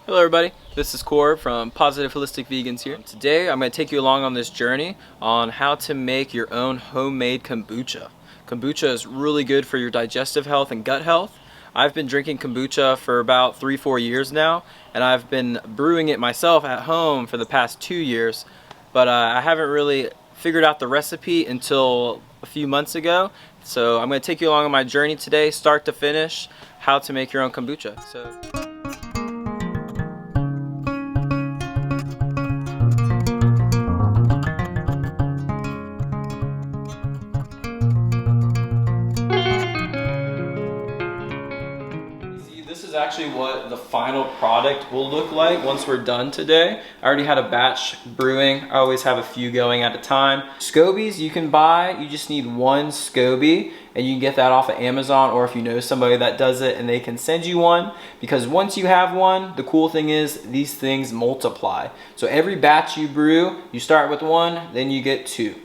Hello everybody, this is Core from Positive Holistic Vegans here. Today I'm going to take you along on this journey on how to make your own homemade kombucha. Kombucha is really good for your digestive health and gut health. I've been drinking kombucha for about 3-4 years now, and I've been brewing it myself at home for the past 2 years, but I haven't really figured out the recipe until a few months ago. So I'm going to take you along on my journey today, start to finish, how to make your own kombucha. This is actually what the final product will look like once we're done today. I already had a batch brewing. I always have a few going at a time. Scobies you can buy, you just need one SCOBY, and you can get that off of Amazon, or if you know somebody that does it and they can send you one, because once you have one, the cool thing is these things multiply. So every batch you brew, you start with one, then you get two.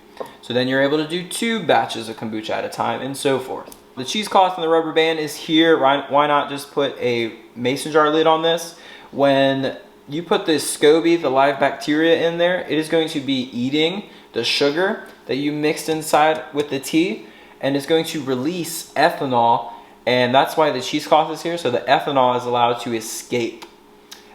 So then you're able to do 2 batches of kombucha at a time, and so forth. The cheesecloth and the rubber band is here. Why not just put a mason jar lid on this? When you put this SCOBY, the live bacteria, in there, it is going to be eating the sugar that you mixed inside with the tea, and it's going to release ethanol, and that's why the cheesecloth is here, so the ethanol is allowed to escape.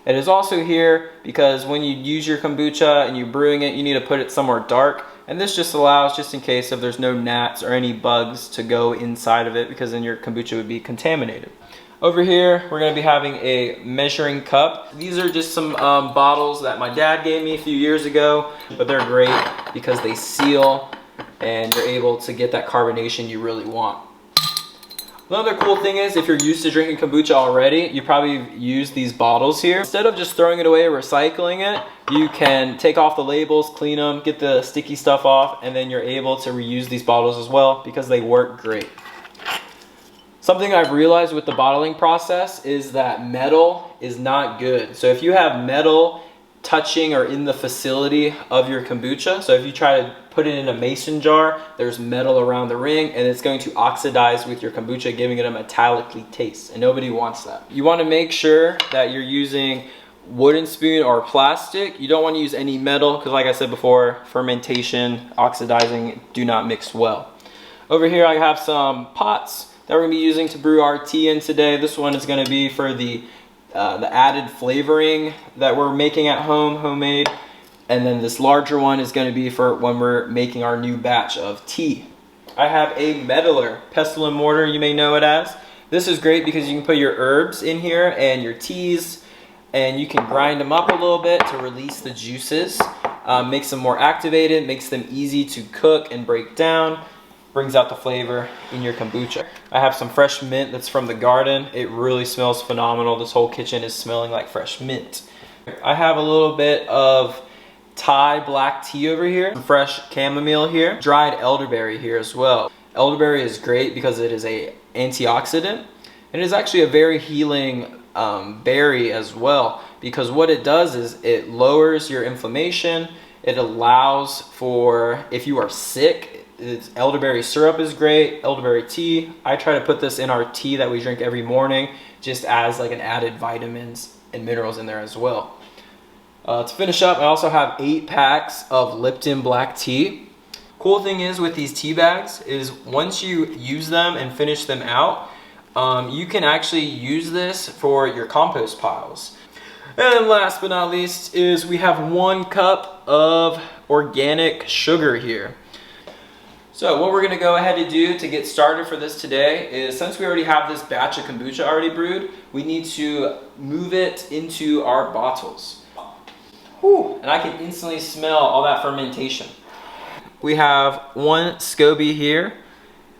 It is also here because when you use your kombucha and you're brewing it, you need to put it somewhere dark. And this just allows, just in case if there's no gnats or any bugs to go inside of it, because then your kombucha would be contaminated. Over here, we're going to be having a measuring cup. These are just some bottles that my dad gave me a few years ago, but they're great because they seal and you're able to get that carbonation you really want. Another cool thing is, if you're used to drinking kombucha already, you probably use these bottles here. Instead of just throwing it away or recycling it, you can take off the labels, clean them, get the sticky stuff off, and then you're able to reuse these bottles as well because they work great. Something I've realized with the bottling process is that metal is not good. So if you have metal touching or in the facility of your kombucha, so if you try to put it in a mason jar, there's metal around the ring and it's going to oxidize with your kombucha, giving it a metallic taste, and nobody wants that. You want to make sure that you're using wooden spoon or plastic. You don't want to use any metal because, like I said before, fermentation, oxidizing do not mix well. Over here I have some pots that we're going to be using to brew our tea in today. This one is going to be for the added flavoring that we're making at home, homemade. And then this larger one is going to be for when we're making our new batch of tea. I have a Meddler pestle and mortar, you may know it as. This is great because you can put your herbs in here and your teas, and you can grind them up a little bit to release the juices. Makes them more activated, makes them easy to cook and break down. Brings out the flavor in your kombucha. I have some fresh mint that's from the garden. It really smells phenomenal. This whole kitchen is smelling like fresh mint. I have a little bit of Thai black tea over here, some fresh chamomile here, dried elderberry here as well. Elderberry is great because it is an antioxidant, and it is actually a very healing berry as well, because what it does is it lowers your inflammation. It allows for, if you are sick, elderberry syrup is great, elderberry tea. I try to put this in our tea that we drink every morning, just as like an added vitamins and minerals in there as well. To finish up, I also have 8 packs of Lipton black tea. Cool thing is with these tea bags is once you use them and finish them out, you can actually use this for your compost piles. And last but not least is we have 1 cup of organic sugar here. So what we're going to go ahead and do to get started for this today is, since we already have this batch of kombucha already brewed, we need to move it into our bottles. Whew, and I can instantly smell all that fermentation. We have 1 SCOBY here.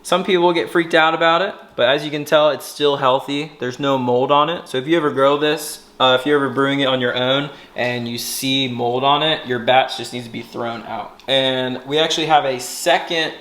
Some people get freaked out about it, but as you can tell, it's still healthy. There's no mold on it. So if you ever grow this, if you're ever brewing it on your own and you see mold on it, your batch just needs to be thrown out. And we actually have a second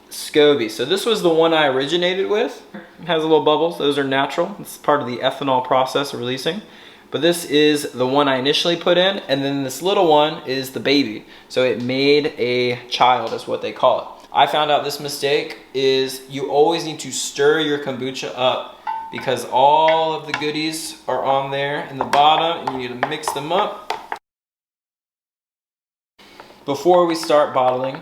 SCOBY. So this was the one I originated with. It has little bubbles. Those are natural. It's part of the ethanol process of releasing. But this is the one I initially put in, and then this little one is the baby. So it made a child, is what they call it. I found out this mistake is you always need to stir your kombucha up because all of the goodies are on there in the bottom and you need to mix them up. Before we start bottling,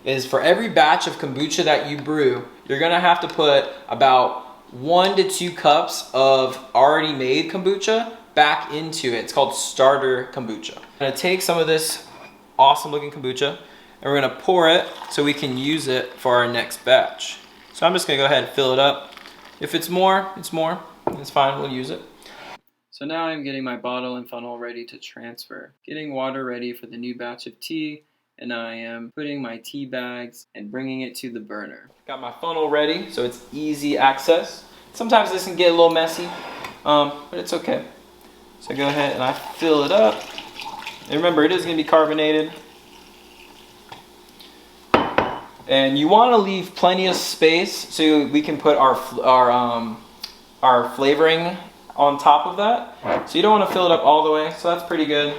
is for every batch of kombucha that you brew, you're gonna have to put about 1 to 2 cups of already made kombucha back into it. It's called starter kombucha. I'm gonna take some of this awesome looking kombucha and we're gonna pour it so we can use it for our next batch. So I'm just gonna go ahead and fill it up. If it's more, it's more. It's fine, we'll use it. So now I'm getting my bottle and funnel ready to transfer. Getting water ready for the new batch of tea, and I am putting my tea bags and bringing it to the burner. Got my funnel ready, so it's easy access. Sometimes this can get a little messy, but it's okay. So go ahead and I fill it up. And remember, it is gonna be carbonated. And you wanna leave plenty of space so we can put our flavoring on top of that. So you don't wanna fill it up all the way, so that's pretty good.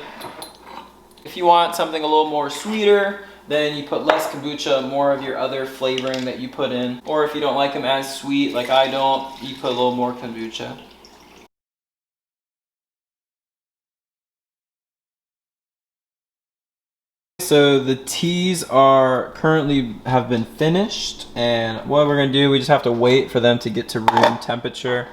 If you want something a little more sweeter, then you put less kombucha, more of your other flavoring that you put in. Or if you don't like them as sweet, like I don't, you put a little more kombucha. So the teas are currently have been finished, and what we're gonna do, we just have to wait for them to get to room temperature.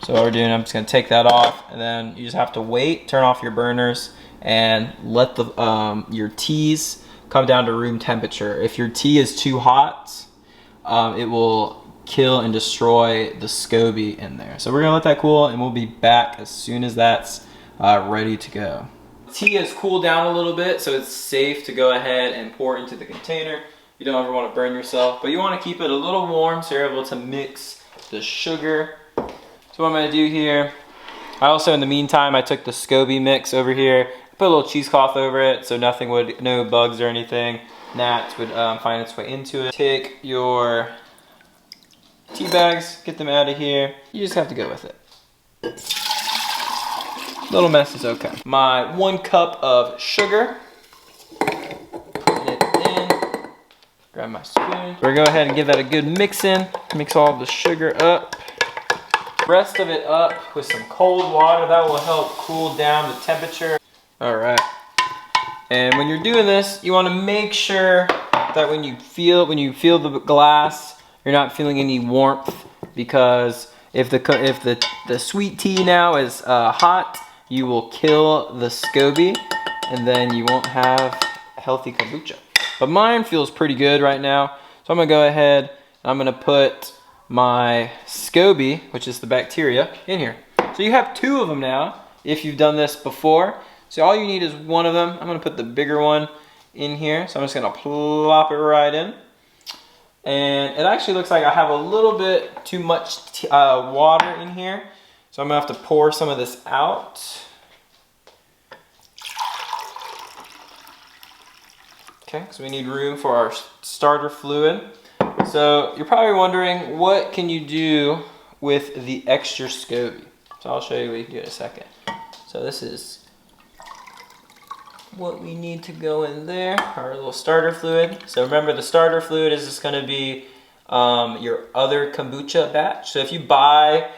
So what we're doing, I'm just gonna take that off, and then you just have to wait, turn off your burners, and let the your teas come down to room temperature. If your tea is too hot, it will kill and destroy the SCOBY in there. So we're gonna let that cool, and we'll be back as soon as that's ready to go. Tea has cooled down a little bit, so it's safe to go ahead and pour into the container. You don't ever want to burn yourself, but you want to keep it a little warm so you're able to mix the sugar. So what I'm going to do here, I also, in the meantime, I took the SCOBY mix over here, put a little cheesecloth over it so nothing would, no bugs or anything, gnats would find its way into it. Take your tea bags, get them out of here. You just have to go with it. Little mess is okay. My 1 cup of sugar. Putting it in. Grab my spoon. We're gonna go ahead and give that a good mix in. Mix all of the sugar up. Rest of it up with some cold water. That will help cool down the temperature. All right. And when you're doing this, you want to make sure that when you feel the glass, you're not feeling any warmth, because if the sweet tea now is hot, you will kill the SCOBY, and then you won't have healthy kombucha. But mine feels pretty good right now, so I'm gonna go ahead and I'm gonna put my SCOBY, which is the bacteria, in here. So you have 2 of them now, if you've done this before. So all you need is 1 of them. I'm gonna put the bigger one in here, so I'm just gonna plop it right in. And it actually looks like I have a little bit too much water in here. So I'm gonna have to pour some of this out. Okay, so we need room for our starter fluid. So you're probably wondering, what can you do with the extra SCOBY? So I'll show you what you can do in a second. So this is what we need to go in there, our little starter fluid. So remember, the starter fluid is just gonna be your other kombucha batch. So if you buy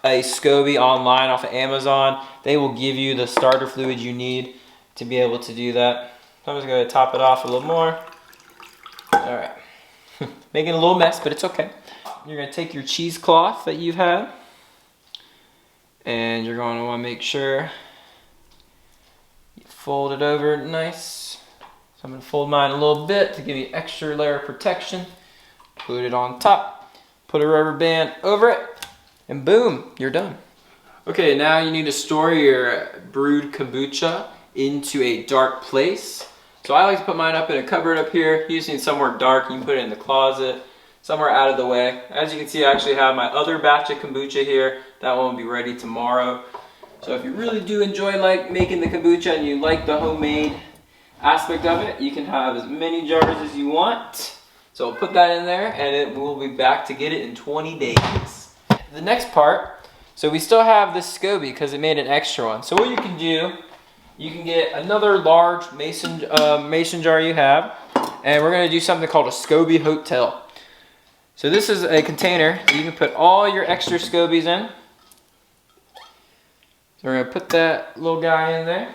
a SCOBY online off of Amazon, they will give you the starter fluid you need to be able to do that. So I'm just going to top it off a little more. All right. Making a little mess, but it's okay. You're going to take your cheesecloth that you've had, and you're going to want to make sure you fold it over nice. So I'm going to fold mine a little bit to give you an extra layer of protection. Put it on top, put a rubber band over it, and boom, you're done. Okay, now you need to store your brewed kombucha into a dark place. So I like to put mine up in a cupboard up here. You just need somewhere dark. You can put it in the closet, somewhere out of the way. As you can see, I actually have my other batch of kombucha here. That one will be ready tomorrow. So if you really do enjoy making the kombucha and you like the homemade aspect of it, you can have as many jars as you want. So I'll put that in there, and it will be back to get it in 20 days. The next part, so we still have this SCOBY because it made an extra one. So what you can do, you can get another large mason jar you have, and we're going to do something called a SCOBY Hotel. So this is a container that you can put all your extra SCOBYs in. We're gonna put that little guy in there.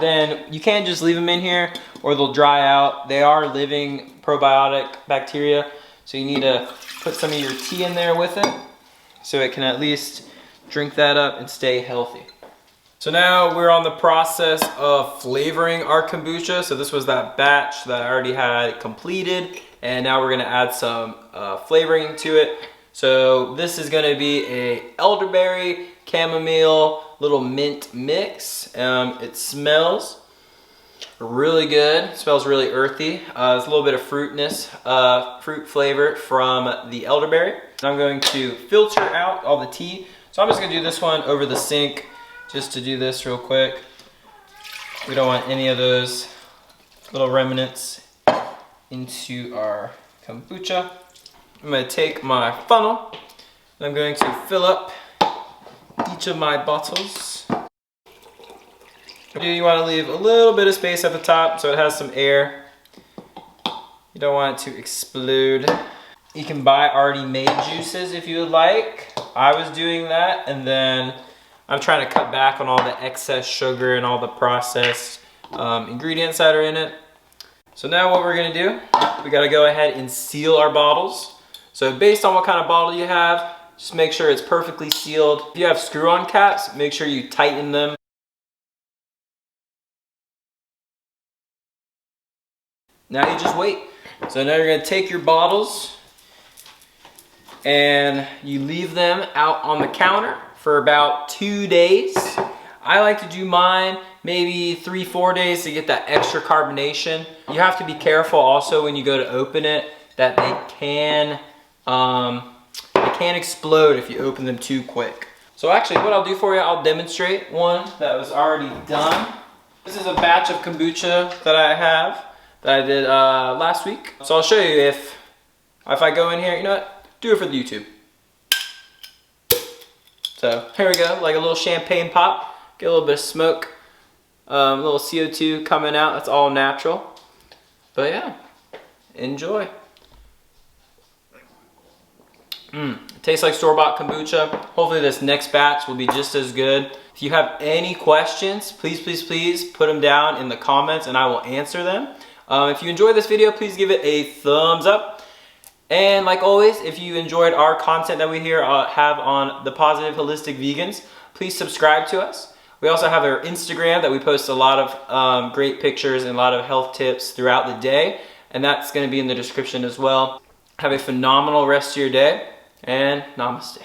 Then you can't just leave them in here or they'll dry out. They are living probiotic bacteria, so you need to put some of your tea in there with it so it can at least drink that up and stay healthy. So now we're on the process of flavoring our kombucha. So this was that batch that I already had completed, and now we're gonna add some flavoring to it. So this is gonna be a elderberry, chamomile, little mint mix. It smells really good. It smells really earthy. There's a little bit of fruit flavor from the elderberry. I'm going to filter out all the tea. So I'm just gonna do this one over the sink, just to do this real quick. We don't want any of those little remnants into our kombucha. I'm gonna take my funnel and I'm going to fill up each of my bottles. You want to leave a little bit of space at the top so it has some air. You don't want it to explode. You can buy already made juices if you would like. I was doing that, and then I'm trying to cut back on all the excess sugar and all the processed ingredients that are in it. So now what we're gonna do, we gotta go ahead and seal our bottles. So based on what kind of bottle you have, just make sure it's perfectly sealed. If you have screw-on caps, make sure you tighten them. Now you just wait. So now you're gonna take your bottles and you leave them out on the counter for about 2 days. I like to do mine maybe 3-4 days to get that extra carbonation. You have to be careful also when you go to open it that they can explode if you open them too quick. So actually what I'll do for you, I'll demonstrate one that was already done. This is a batch of kombucha that I have that I did last week. So I'll show you if I go in here, you know what, do it for the YouTube. So here we go, like a little champagne pop. Get a little bit of smoke, a little CO2 coming out. That's all natural. But yeah, enjoy. It tastes like store-bought kombucha. Hopefully this next batch will be just as good. If you have any questions, please put them down in the comments and I will answer them. If you enjoyed this video, please give it a thumbs up. And like always, if you enjoyed our content that we have on The Positive Holistic Vegans, please subscribe to us. We also have our Instagram that we post a lot of great pictures and a lot of health tips throughout the day. And that's going to be in the description as well. Have a phenomenal rest of your day, and namaste.